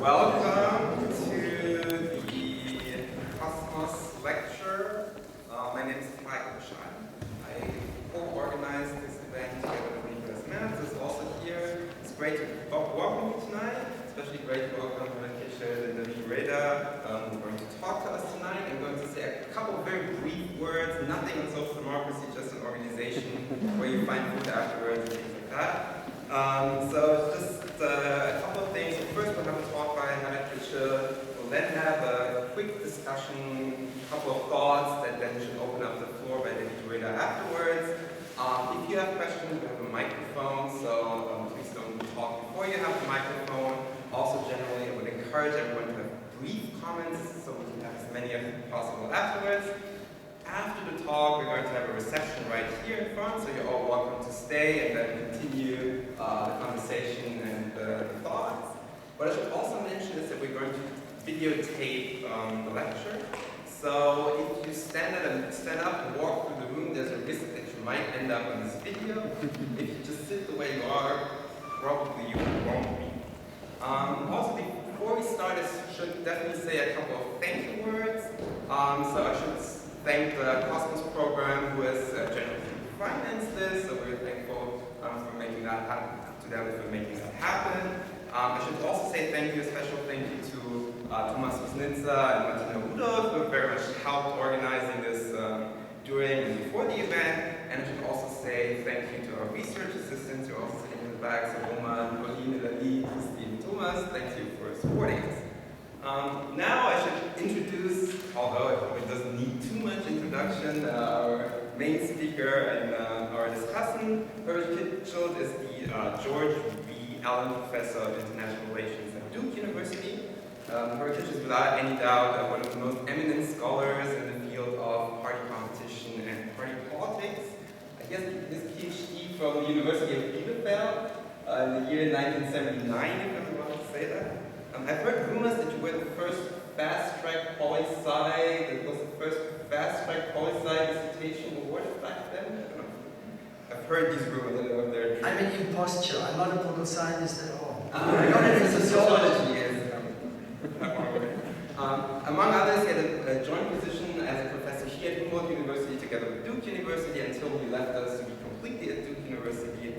Welcome to the Cosmos lecture. My name is Herbert Kitschelt. I co-organized this event together with Nicholas Merz, who's also here. It's great to welcome you tonight, especially great to welcome Herbert Kitschelt and David Reda, who are going to talk to us tonight. I'm going to say a couple of very brief words, nothing on social democracy, just an organization where you find food afterwards and things like that. So just a couple of things. First, we'll have a talk by Herbert Kitschelt. We'll then have a quick discussion, a couple of thoughts that then should open up the floor by David Reda afterwards. If you have questions, we have a microphone, so please don't talk before you have the microphone. Also, generally, I would encourage everyone to have brief comments so we can have as many as possible afterwards. After the talk, we're going to have a reception right here in front, so you're all welcome to stay and then continue the conversation and the thoughts. What I should also mention is that we're going to videotape the lecture. So if you stand up and walk through the room, there's a risk that you might end up in this video. If you just sit the way you are, probably you won't be. Also, before we start, I should definitely say a couple of thank you words. So I should thank the Cosmos program who has generally financed this, so we're thankful for making that happen, to them for making that happen. I should also say thank you, a special thank you to Thomas Wisnitza and Martina Rudolph, who have very much helped organizing this during and before the event. And I should also say thank you to our research assistants who are also sitting in the back, so Roman, Pauline, Elali, Christine, Thomas. Thank you for supporting us. Now I should introduce, although it probably doesn't need too much introduction, our main speaker and our discussant. Herbert Kitschelt is the George V. Allen Professor of International Relations at Duke University. Herbert Kitschelt is without any doubt one of the most eminent scholars in the field of party competition and party politics. He has his PhD from the University of Bielefeld in the year 1979, if I'm allowed to say that. I've heard rumors that you were the first fast-track poli-sci, that was the first fast-track poli-sci dissertation awarded back then. I don't know. I've heard these rumors, I don't know if they're true. I'm an imposture, I'm not a political scientist at all. I don't know if sociology is. Among others, he had a joint position as a professor here at Humboldt University together with Duke University until he left us to be completely at Duke University.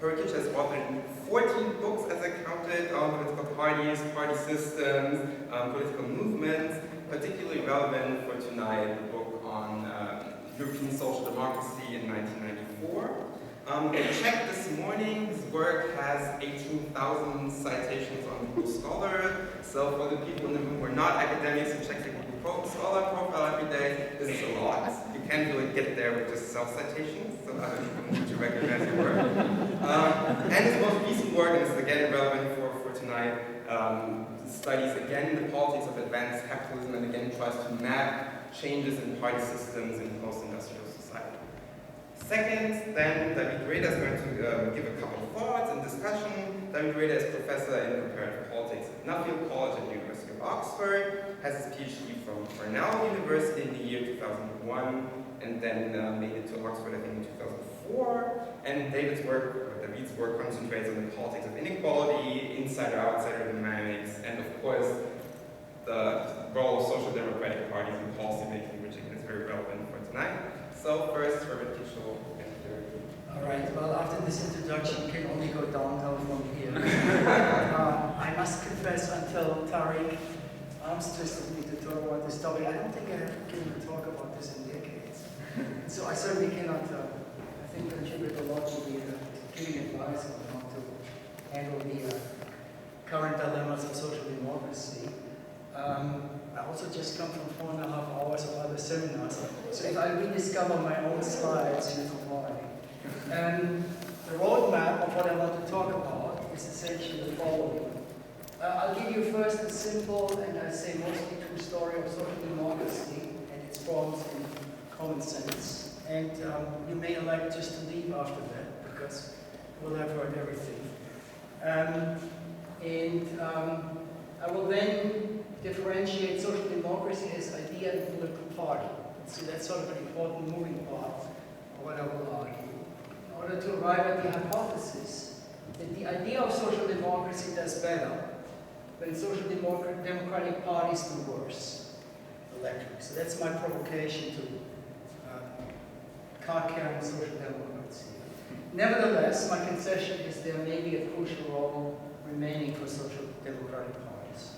Herbert Kitschelt has authored 14 books, as I counted, on political parties, party systems, political movements, particularly relevant for tonight, the book on European social democracy in 1994. I checked this morning, his work has 18,000 citations on Google Scholar, so for the people in the room who are not academics who check the Google Scholar profile every day, this is a lot. You can't really get there with just self-citations, so other people need to recognize your work. And his most recent work, and this is again relevant for tonight, studies again the politics of advanced capitalism and again tries to map changes in party systems in post-industrial society. Second, then David Reda is going to give a couple of thoughts and discussion. David Reda is professor in comparative politics at Nuffield College at the University of Oxford, has his PhD from Cornell University in the year 2001, and then made it to Oxford, I think, in 2004. And David's work concentrates on the politics of inequality, insider-outsider dynamics, and of course, the role of social democratic parties in policymaking, which again is very relevant for tonight. So first, Herbert Kitschelt. All right, well, after this introduction, can only go downhill from here. I must confess, until Tariq arms twisted me to talk about this topic, I don't think I have given a talk about this in decades. So I certainly cannot, I think, contribute a lot to the giving advice on how to handle the current dilemmas of social democracy. I also just come from 4.5 hours of other seminars, so if I rediscover my own slides, you know why. The roadmap of what I want to talk about is essentially the following. I'll give you first a simple, and I say mostly true story of social democracy and its forms in common sense. And you may elect just to leave after that, because we'll have heard everything. I will then differentiate social democracy as idea and political party. So that's sort of an important moving part of what I will argue. In order to arrive at the hypothesis that the idea of social democracy does better when social democratic parties do worse electorally. So that's my provocation to card-carrying social democracy. Nevertheless, my concession is there may be a crucial role remaining for social democratic parties.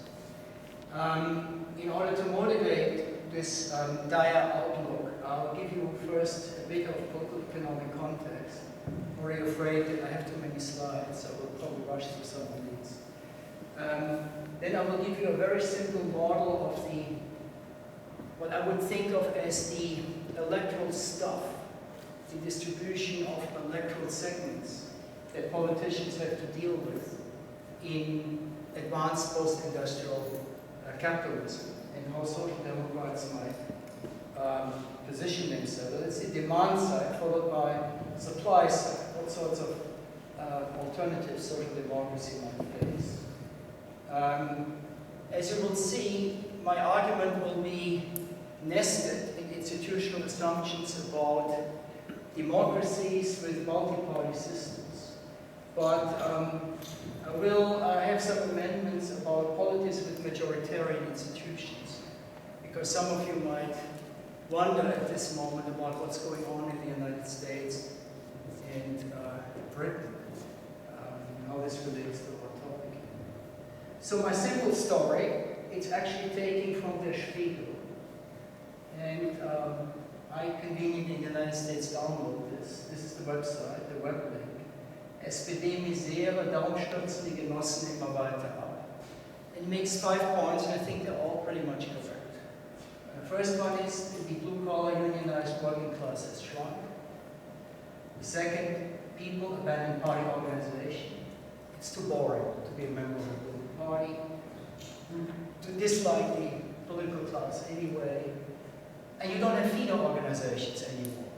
In order to motivate this dire outlook, I'll give you first a bit of political economic context. I'm already afraid that I have too many slides, so we'll probably rush through some of these. Then I will give you a very simple model of what I would think of as the electoral stuff, the distribution of electoral segments that politicians have to deal with in advanced post-industrial capitalism, and how social democrats might position themselves. Let's say demand side followed by supply side, what sorts of alternatives social democracy might face. As you will see, my argument will be nested in institutional assumptions about democracies with multi-party systems. But I will have some amendments about politics with majoritarian institutions, because some of you might wonder at this moment about what's going on in the United States and Britain, how this relates to our topic. So my simple story, it's actually taken from Der Spiegel. And I conveniently in the United States download this. This is the website, the web link. SPD-Misere, darum stürzen die Genossen immer weiter ab. It makes 5 points, and I think they're all pretty much correct. The first one is the blue-collar unionized working class has shrunk. The second, people abandon party organization. It's too boring to be a member of a political party, to dislike the political class anyway. And you don't have feeder organizations anymore,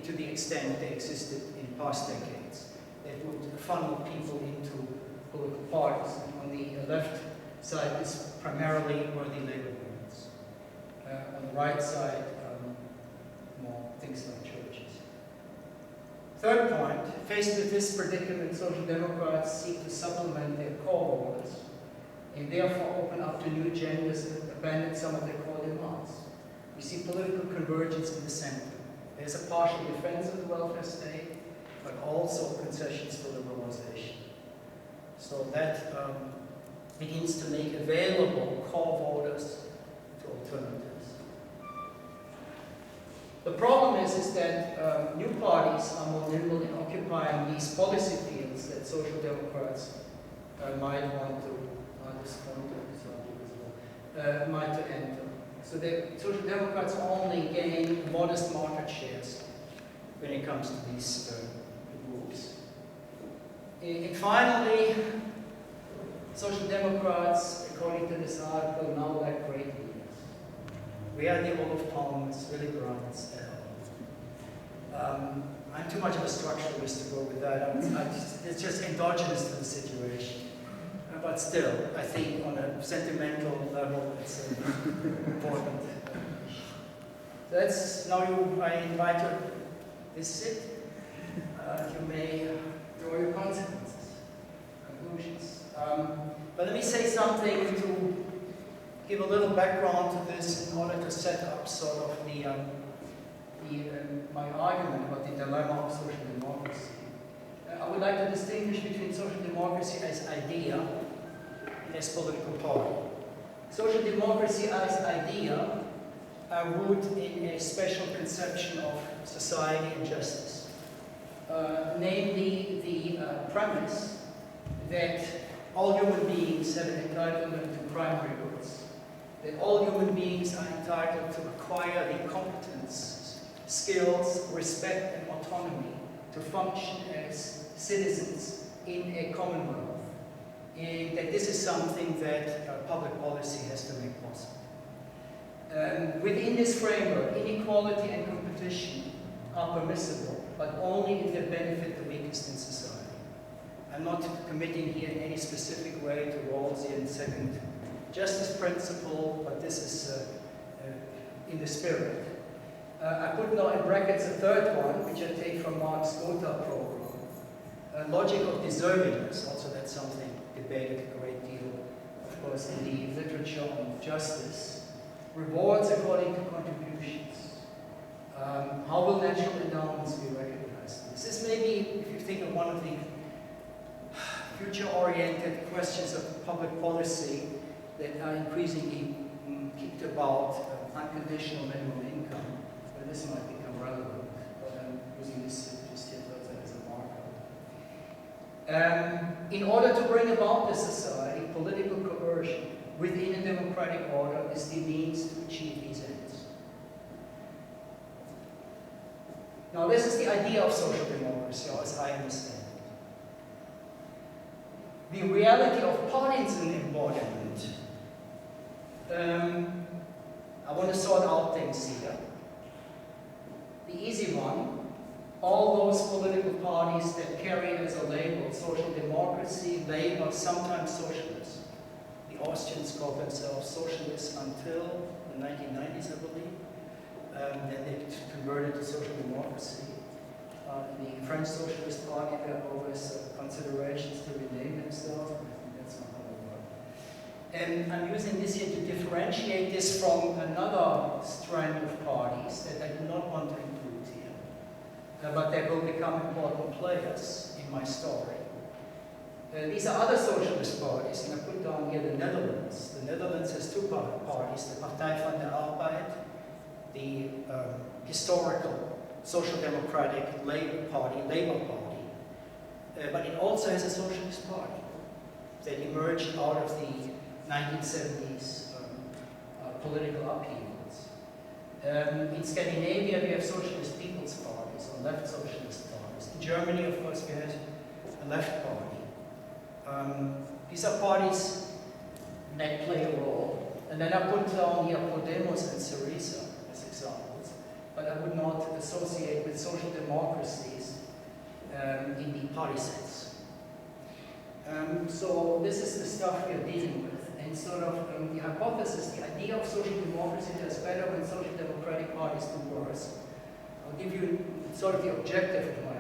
to the extent they existed in past decades. That would funnel people into political parties. And on the left side is primarily worthy labor movements. On the right side, more things like churches. Third point, faced with this predicament, social democrats seek to supplement their core voters and therefore open up to new agendas and abandon some of their core demands. We see political convergence in the center. There's a partial defense of the welfare state, but also concessions for liberalization. So that begins to make available core voters to alternatives. The problem is that new parties are more nimble in occupying these policy fields that social democrats might want to, might to enter. So the social democrats only gain modest market shares when it comes to these groups. And finally, social democrats, according to this article, now lack great leaders. We are the Olof Palmes, Willy Brandts. I'm too much of a structuralist to go with that. It's just endogenous to the situation. But still, I think on a sentimental level, it's important. That's now I invite you. This is it. You may draw your consequences, conclusions. But let me say something to give a little background to this in order to set up sort of my argument about the dilemma of social democracy. I would like to distinguish between social democracy as idea and as political party. Social democracy as idea are rooted in a special conception of society and justice. Namely, the premise that all human beings have an entitlement to primary goods, that all human beings are entitled to acquire the competence, skills, respect, and autonomy to function as citizens in a commonwealth, and that this is something that public policy has to make possible. Within this framework, inequality and competition are permissible, but only if they benefit the weakest in society. I'm not committing here in any specific way to Rawlsian second justice principle, but this is in the spirit. I put now in brackets a third one, which I take from Marx' Gotha program. Logic of deservingness, also that's something debated a great deal of course, in the literature on justice, rewards according to contributions. How will natural endowments be recognized? This is maybe, if you think of one of the future-oriented questions of public policy that are increasingly kicked about, unconditional minimum income, but this might become relevant, but I'm using this just here as a marker. In order to bring about this society, political coercion within a democratic order is the means to achieve these ends. Now, this is the idea of social democracy, or as I understand it. The reality of partisan embodiment. I want to sort out things here. The easy one, all those political parties that carry as a label social democracy, Labour, sometimes socialist. The Austrians called themselves socialists until the 1990s, I believe. Then they converted to social democracy. The French Socialist Party, there are always considerations to rename themselves. I think that's not how it works. And I'm using this here to differentiate this from another strand of parties that I do not want to include here. But they will become important players in my story. These are other socialist parties, and I put down here the Netherlands. The Netherlands has two parties, the Partij van de Arbeid, the historical social democratic Labour Party, but it also has a socialist party that emerged out of the 1970s political upheavals. In Scandinavia, we have socialist people's parties, or left socialist parties. In Germany, of course, we had a left party. These are parties that play a role. And then I put down here Podemos and Syriza as examples, but I would not associate with social democracies in the party sense. So this is the stuff we are dealing with. And sort of the hypothesis, the idea of social democracy does better when social democratic parties do worse. I'll give you sort of the objective of my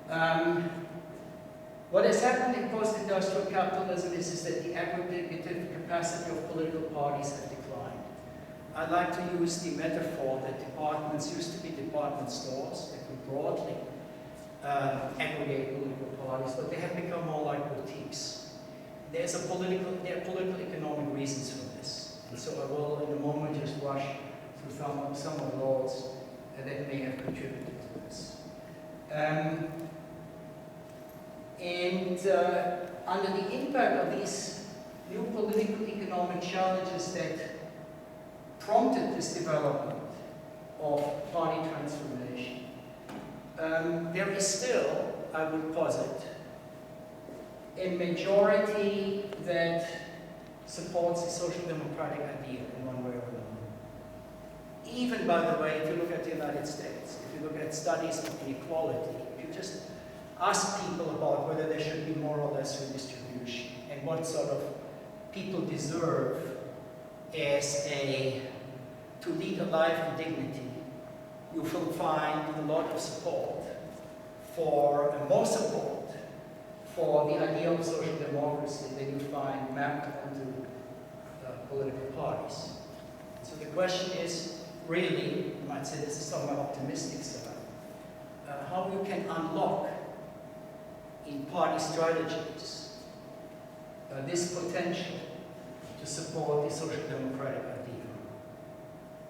argument. What has happened in post-industrial capitalism is that the aggregative capacity of political parties has declined. I like to use the metaphor that departments used to be department stores that could broadly aggregate political parties, but they have become more like boutiques. There are political economic reasons for this. And so I will, in a moment, just rush through some of those that may have contributed to this. Under the impact of these new political economic challenges that prompted this development of party transformation, there is still, I would posit, a majority that supports the social democratic idea in one way or another. Even, by the way, if you look at the United States, if you look at studies of inequality, if you just ask people about whether there should be more or less redistribution and what sort of people deserve to lead a life of dignity, you will find a lot of support more support for the idea of social democracy that you find mapped onto political parties. So the question is really, you might say this is some optimistic stuff, how you can unlock in party strategies this potential to support the social democratic idea.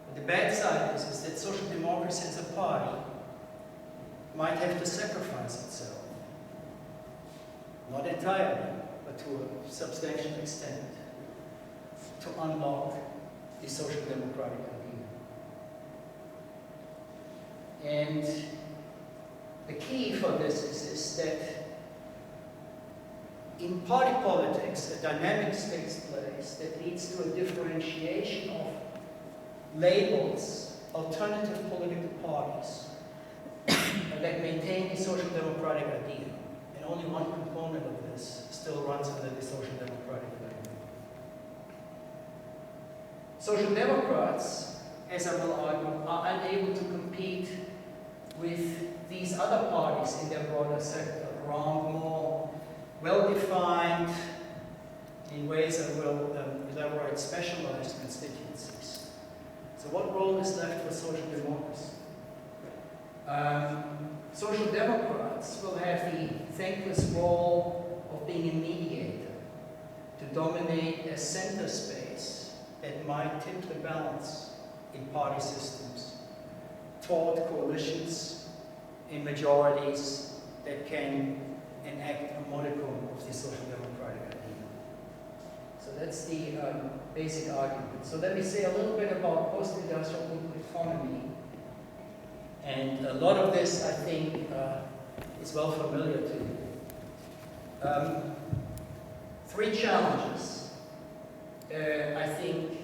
But the bad side is that social democracy as a party might have to sacrifice itself. Not entirely, but to a substantial extent, to unlock the social democratic idea. And the key for this is that in party politics, a dynamics takes place that leads to a differentiation of labels, alternative political parties that maintain the social democratic idea. And only one component of this still runs under the social democratic idea. Social democrats, as I will argue, are unable to compete with these other parties in their broader sector around more well-defined, in ways I will elaborate specialized constituencies. So what role is left for social democracy? Social democrats will have the thankless role of being a mediator, to dominate a center space that might tip the balance in party systems toward coalitions in majorities that can enact a modicum of the social democratic idea. So that's the basic argument. So let me say a little bit about post-industrial economy. And a lot of this, I think, is well familiar to you. Three challenges, I think,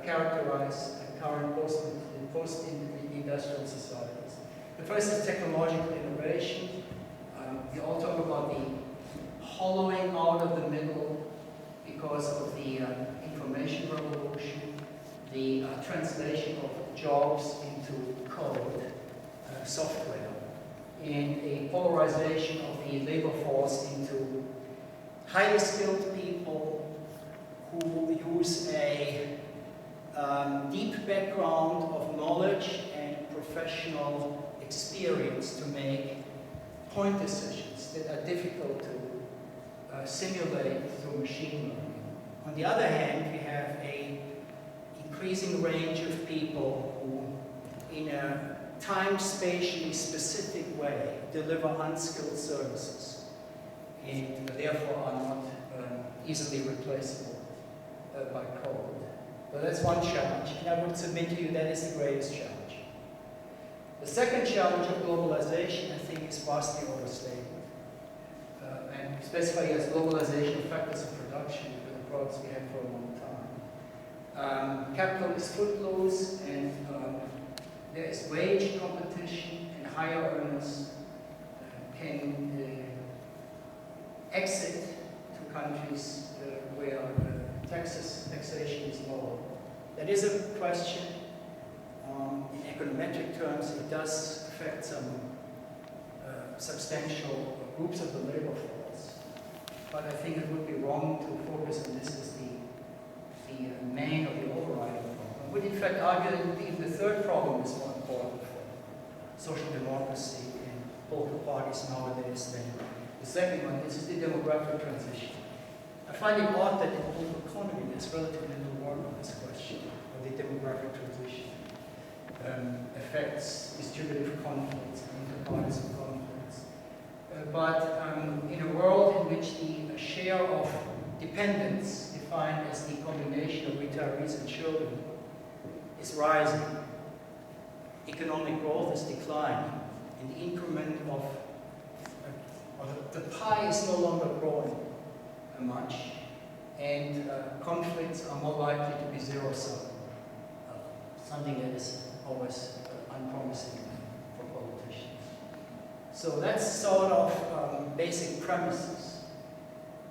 characterize current post-industrial societies. The first is technological innovation. We all talk about the hollowing out of the middle because of the information revolution, the translation of jobs into code, software, and a polarization of the labor force into highly skilled people who use a deep background of knowledge and professional experience to make point decisions that are difficult to simulate through machine learning. On the other hand, we have an increasing range of people who, in a time-spatially specific way, deliver unskilled services and therefore are not easily replaceable by code. But that's one challenge, and I would submit to you that is the greatest challenge. The second challenge of globalization, I think, is vastly overstated. And specify as globalization of factors of production for the products we had for a long time. Capital is footloose, and there is wage competition, and higher earners can exit to countries where taxation is lower. That is a question. In econometric terms, it does affect some substantial groups of the labor force. But I think it would be wrong to focus on this as the main or the overriding problem. I would in fact argue that even the third problem is more important for social democracy in political parties nowadays than the second one. This is the demographic transition. I find it odd that in political economy there's relatively little work on this question of the demographic transition. Affects distributive conflicts and interpartisan conflicts. But in a world in which the share of dependents, defined as the combination of retirees and children, is rising, economic growth is declining, and the increment of the pie is no longer growing much, and conflicts are more likely to be zero-sum, something that is always unpromising for politicians. So that's sort of basic premises.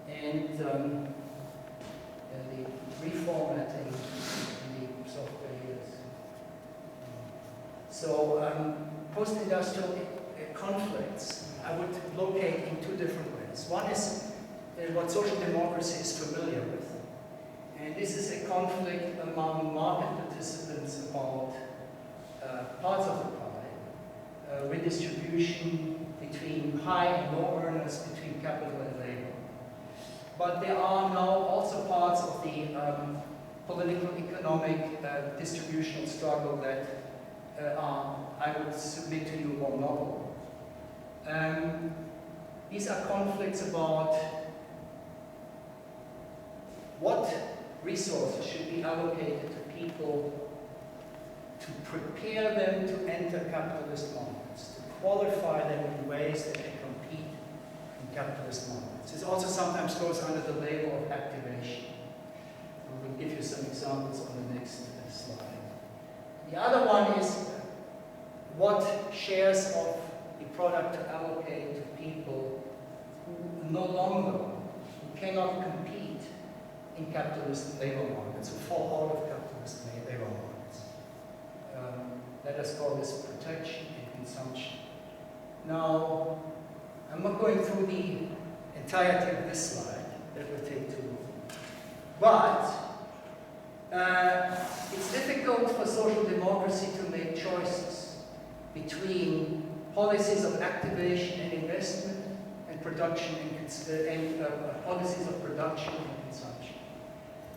And the reformatting in the software years. So post-industrial conflicts I would locate in two different ways. One is what social democracy is familiar with. And this is a conflict among market participants about parts of the pie, redistribution between high and low earners, between capital and labor. But there are now also parts of the political, economic, distributional struggle that are, I would submit to you, more novel. These are conflicts about what resources should be allocated to people to prepare them to enter capitalist markets, to qualify them in ways that they compete in capitalist markets. This also sometimes goes under the label of activation. I will give you some examples on the next slide. The other one is what shares of the product to allocate to people who no longer, who cannot compete in capitalist labor markets, who fall out of capitalist labor markets. Let us call this protection and consumption. Now, I'm not going through the entirety of this slide. That will take too long. But it's difficult for social democracy to make choices between policies of activation and investment and production and policies of production and consumption.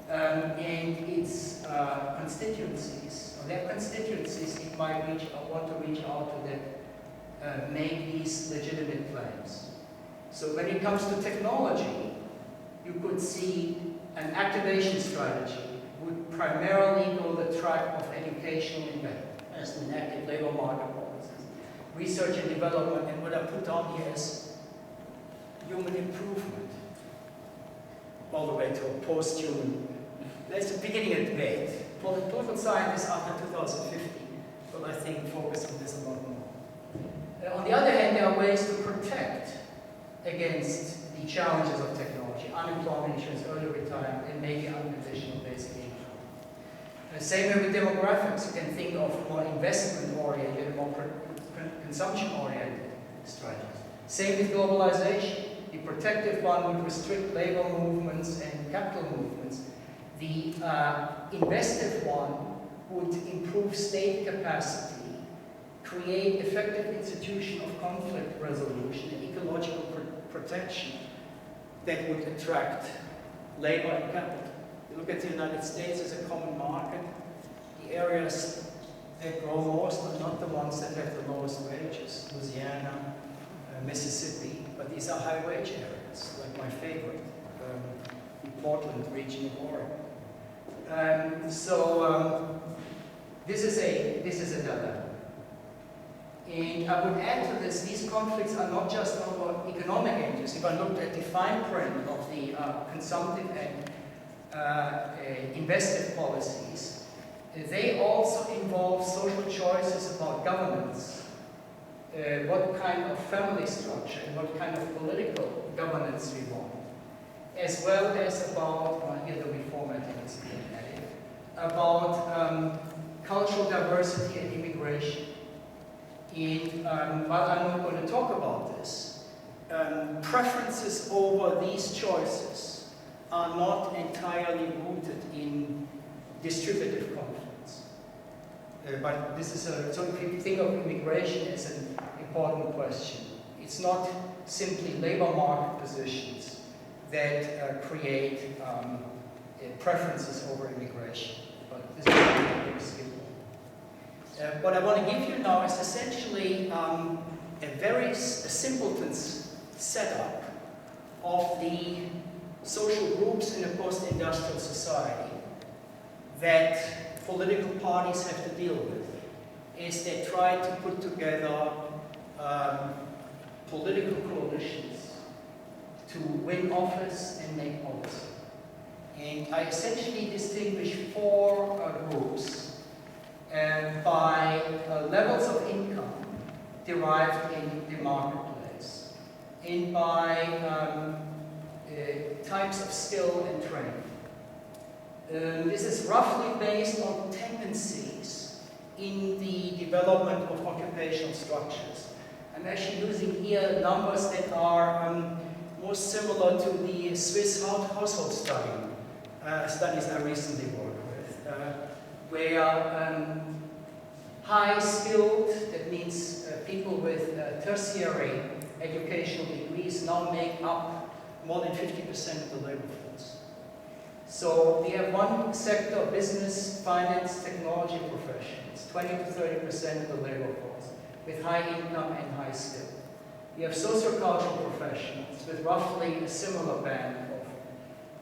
And its constituencies, or their constituencies, it might want to reach out to that make these legitimate claims. So when it comes to technology, you could see an activation strategy would primarily go the track of educational investment, active labor market policies, research and development, and what I put on here is human improvement, all the way to a post-human. That's the beginning of debate. Political scientists after 2050 will, I think, focus on this a lot more. On the other hand, there are ways to protect against the challenges of technology, unemployment insurance, early retirement, and maybe unconditional basic income. Same way with demographics, you can think of more investment-oriented, more consumption-oriented strategies. Same with globalization. The protective one would restrict labor movements and capital movements. The investive one would improve state capacity, create effective institution of conflict resolution and ecological protection that would attract labor and capital. You look at the United States as a common market, the areas that grow most are not the ones that have the lowest wages, Louisiana, Mississippi, but these are high wage areas, like my favorite, the Portland region of Oregon. This is a dilemma. And I would add to this, these conflicts are not just over economic interests. If I looked at the fine print of the consumptive and investive policies, they also involve social choices about governance, what kind of family structure and what kind of political governance we want, as well as about, here the reformatting is being added, about cultural diversity and immigration. And while I'm not going to talk about this, preferences over these choices are not entirely rooted in distributive conflicts. But this is so if you think of immigration as an important question, it's not simply labor market positions that create preferences over immigration. But this is a big skill. What I want to give you now is essentially a very simpleton's setup of the social groups in a post-industrial society that political parties have to deal with, is they try to put together political coalitions to win office and make policy. And I essentially distinguish four groups by levels of income derived in the marketplace, and by types of skill and training. This is roughly based on tendencies in the development of occupational structures. I'm actually using here numbers that are most similar to the Swiss household studies I recently worked with, where high-skilled, that means people with tertiary educational degrees, now make up more than 50% of the labor force. So we have one sector, business, finance, technology professions, 20 to 30% of the labor force, with high income and high skill. We have sociocultural professions with roughly a similar band of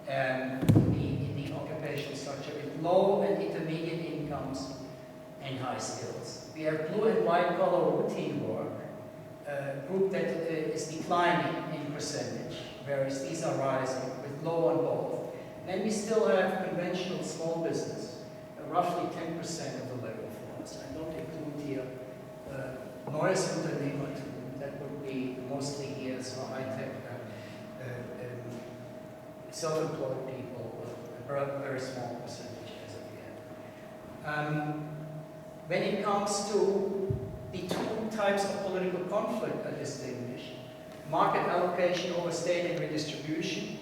in the occupational structure, with low and intermediate incomes and high skills. We have blue and white collar routine work, a group that is declining in percentage, whereas these are rising with low on both. Then we still have conventional small business, roughly 10% of the labor force. I don't include here neues Unternehmertum, that would be mostly here, so high-tech, self-employed people, a very small percentage as of yet. When it comes to the two types of political conflict I distinguish, market allocation over state and redistribution,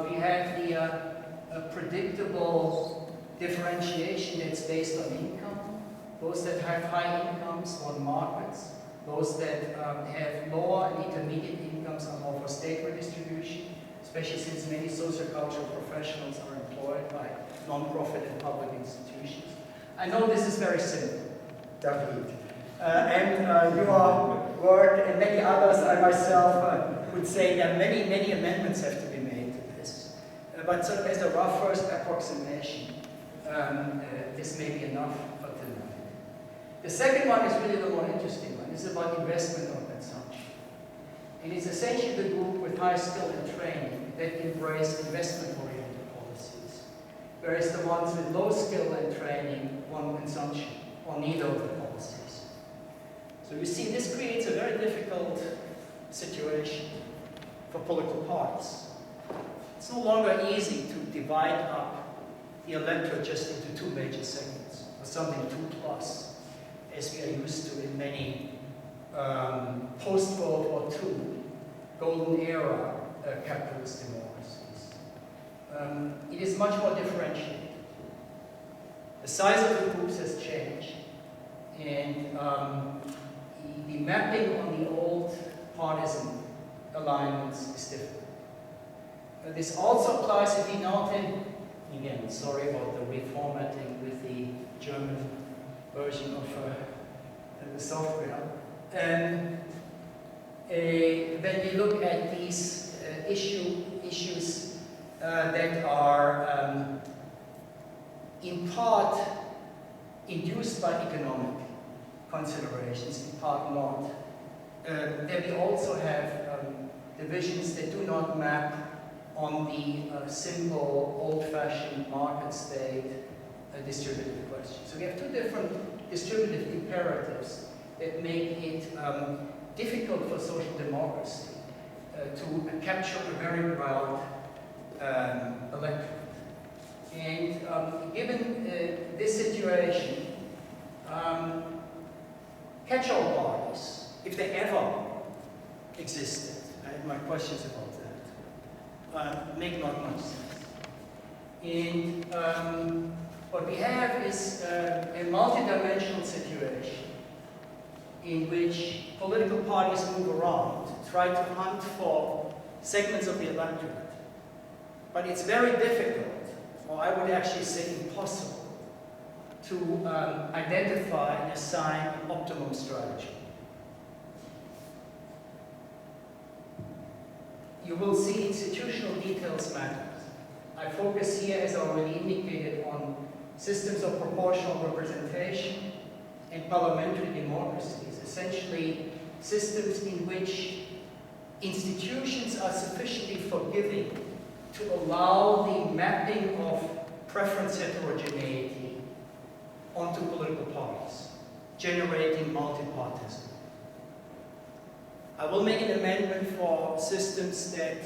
we have the predictable differentiation that's based on income. Those that have high incomes want markets. Those that have lower and intermediate incomes are more for state redistribution, especially since many sociocultural professionals are employed by non-profit and public institutions. I know this is very simple, David. And your work and many others, I myself would say that many amendments have to be made to this. But sort of as a rough first approximation, this may be enough for tonight. The second one is really the more interesting one. It's about investment or consumption. And it's essentially the group with high skill and training that embrace investment-oriented policies, whereas the ones with low skill and training want consumption, or neither of the policies. So you see, this creates a very difficult situation for political parties. It's no longer easy to divide up the electorate just into two major segments, or something 2+, as we are used to in many post-World War II, golden era capitalist democracies. It is much more differentiated. The size of the groups has changed, and the mapping on the old partisan alignments is different. This also applies if you now take, again, sorry about the reformatting with the German version of the software. When you look at these issues that are in part induced by economic considerations, in part not, then we also have divisions that do not map on the simple, old-fashioned market state distributive question. So we have two different distributive imperatives that make it difficult for social democracy to capture a very broad electorate. And given this situation, catch-all parties, if they ever existed, I have my questions about that, make not much sense. And what we have is a multidimensional situation in which political parties move around, try to hunt for segments of the electorate. But it's very difficult, or I would actually say impossible, to identify and assign an optimum strategy. You will see institutional details matter. I focus here, as already indicated, on systems of proportional representation and parliamentary democracies, essentially systems in which institutions are sufficiently forgiving to allow the mapping of preference heterogeneity onto political parties, generating multipartism. I will make an amendment for systems that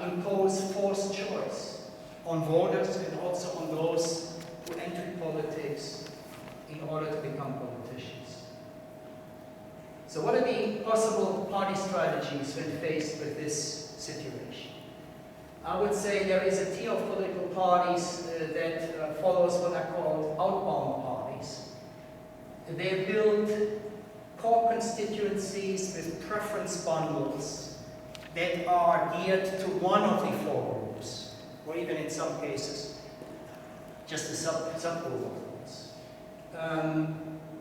impose forced choice on voters and also on those who enter politics in order to become politicians. So what are the possible party strategies when faced with this situation? I would say there is a tier of political parties that follows what are called outbound parties. They build core constituencies with preference bundles that are geared to one of the four groups, or even in some cases, just a subgroup of groups.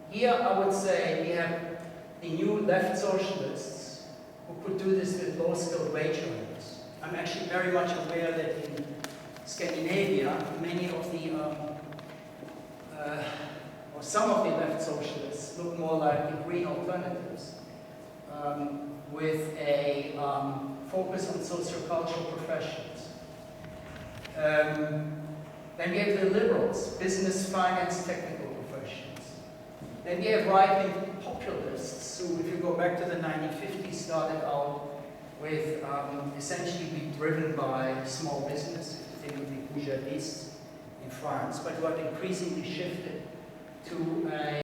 Here I would say we have the new left socialists who could do this with low-skilled wage earners. I'm actually very much aware that in Scandinavia, many of the, or some of the left socialists look more like the green alternatives, with a focus on sociocultural professions. Then we have the liberals, business, finance, technical professions. Then we have right-wing populists who, if you go back to the 1950s, started out with essentially being driven by small business, if you think of the bourgeoisists in France, but who have increasingly shifted to a